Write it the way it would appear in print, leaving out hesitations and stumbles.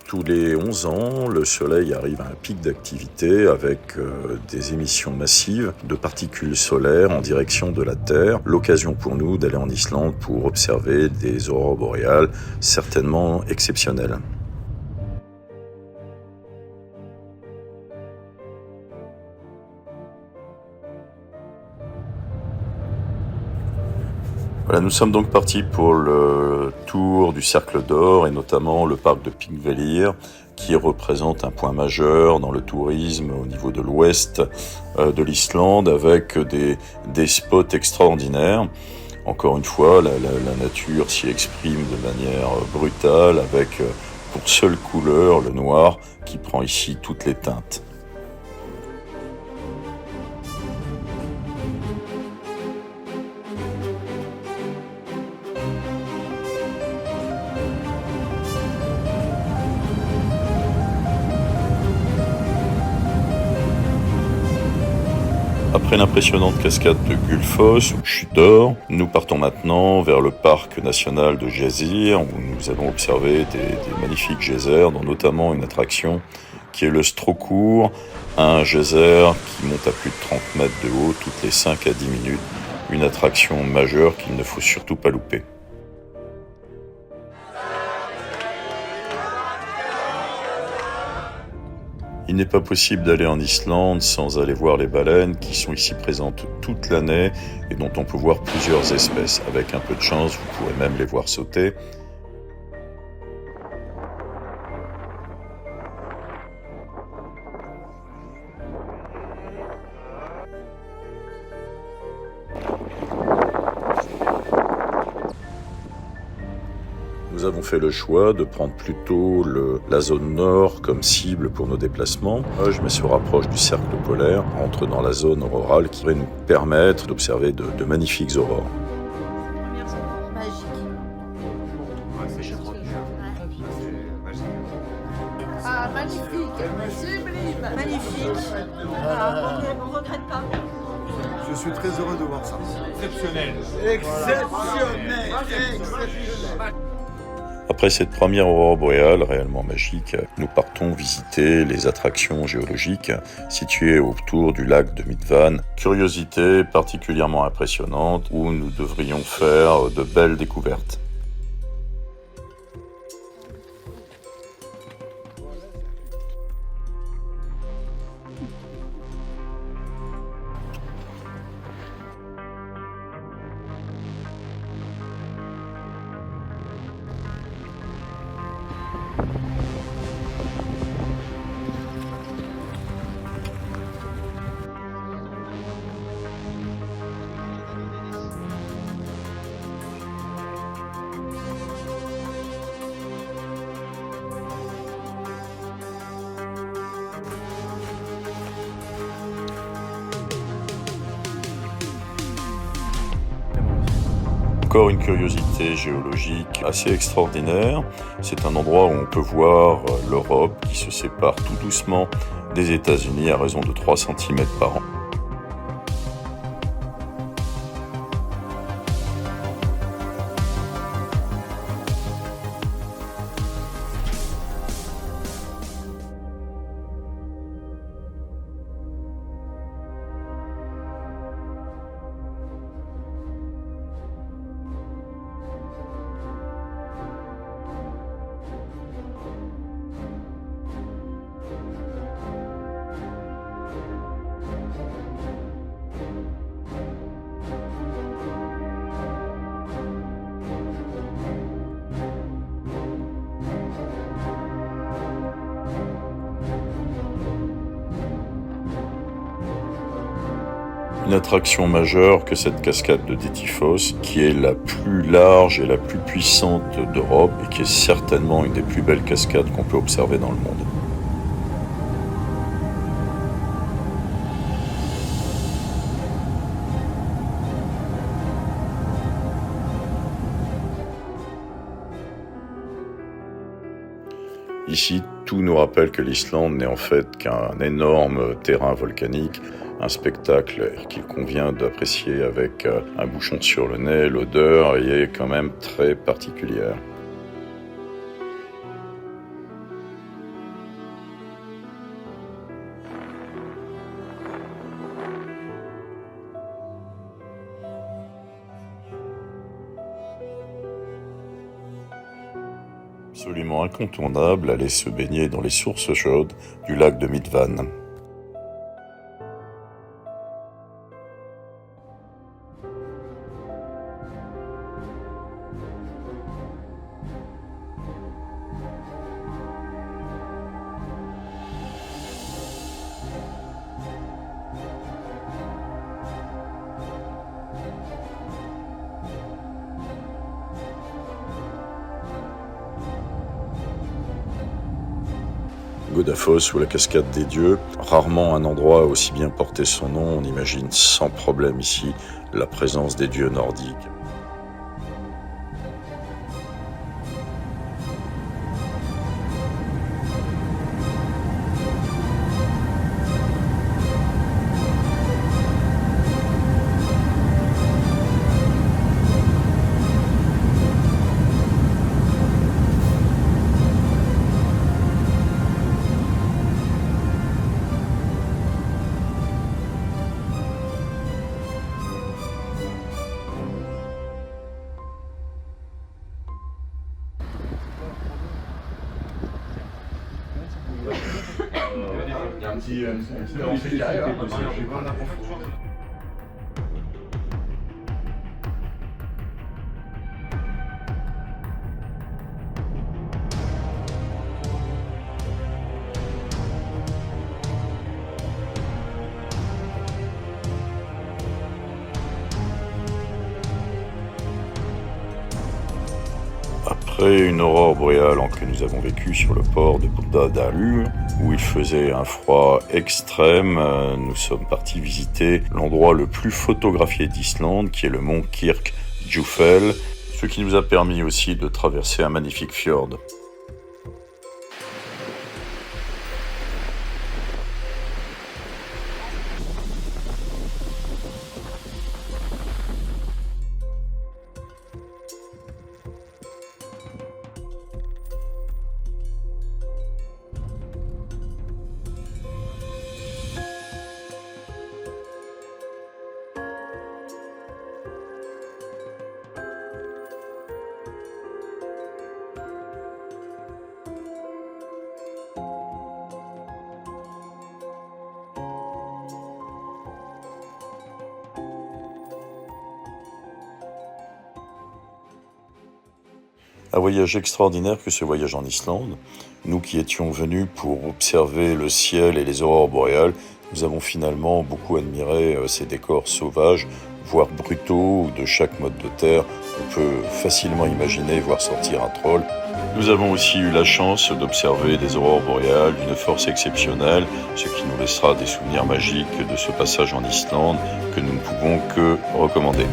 Tous les 11 ans, le Soleil arrive à un pic d'activité avec des émissions massives de particules solaires en direction de la Terre. L'occasion pour nous d'aller en Islande pour observer des aurores boréales certainement exceptionnelles. Voilà, nous sommes donc partis pour le tour du Cercle d'Or et notamment le parc de Þingvellir qui représente un point majeur dans le tourisme au niveau de l'ouest de l'Islande avec des spots extraordinaires. Encore une fois, la nature s'y exprime de manière brutale avec pour seule couleur le noir qui prend ici toutes les teintes. Après l'impressionnante cascade de Gullfoss ou Chute d'Or, nous partons maintenant vers le parc national de Geysir où nous allons observer des magnifiques geysers, dont notamment une attraction qui est le Strókur, un geyser qui monte à plus de 30 mètres de haut toutes les 5 à 10 minutes, une attraction majeure qu'il ne faut surtout pas louper. Il n'est pas possible d'aller en Islande sans aller voir les baleines qui sont ici présentes toute l'année et dont on peut voir plusieurs espèces. Avec un peu de chance, vous pourrez même les voir sauter. Nous avons fait le choix de prendre plutôt la zone nord comme cible pour nos déplacements. Mais se rapproche du cercle polaire, entre dans la zone aurorale qui va nous permettre d'observer de magnifiques aurores. Ah, magnifique, sublime, magnifique. On ne regrette pas. Je suis très heureux de voir ça. Exceptionnel. Exceptionnel. Après cette première aurore boréale réellement magique, nous partons visiter les attractions géologiques situées autour du lac de Midvan. Curiosité particulièrement impressionnante où nous devrions faire de belles découvertes. Encore une curiosité géologique assez extraordinaire. C'est un endroit où on peut voir l'Europe qui se sépare tout doucement des États-Unis à raison de 3 cm par an. Une attraction majeure que cette cascade de Dettifoss, qui est la plus large et la plus puissante d'Europe et qui est certainement une des plus belles cascades qu'on peut observer dans le monde. Ici, tout nous rappelle que l'Islande n'est en fait qu'un énorme terrain volcanique, un spectacle qu'il convient d'apprécier avec un bouchon sur le nez. L'odeur y est quand même très particulière. Absolument incontournable, aller se baigner dans les sources chaudes du lac de Midvan. Godafoss ou la cascade des dieux, rarement un endroit aussi bien porté son nom, on imagine sans problème ici la présence des dieux nordiques. Il y a un petit lancé carré là. Après une aurore boréale que nous avons vécue sur le port de Búðardalur, où il faisait un froid extrême, nous sommes partis visiter l'endroit le plus photographié d'Islande, qui est le mont Kirkjufell, ce qui nous a permis aussi de traverser un magnifique fjord. Un voyage extraordinaire que ce voyage en Islande. Nous qui étions venus pour observer le ciel et les aurores boréales, nous avons finalement beaucoup admiré ces décors sauvages, voire brutaux, où de chaque mode de terre, on peut facilement imaginer voir sortir un troll. Nous avons aussi eu la chance d'observer des aurores boréales d'une force exceptionnelle, ce qui nous laissera des souvenirs magiques de ce passage en Islande que nous ne pouvons que recommander.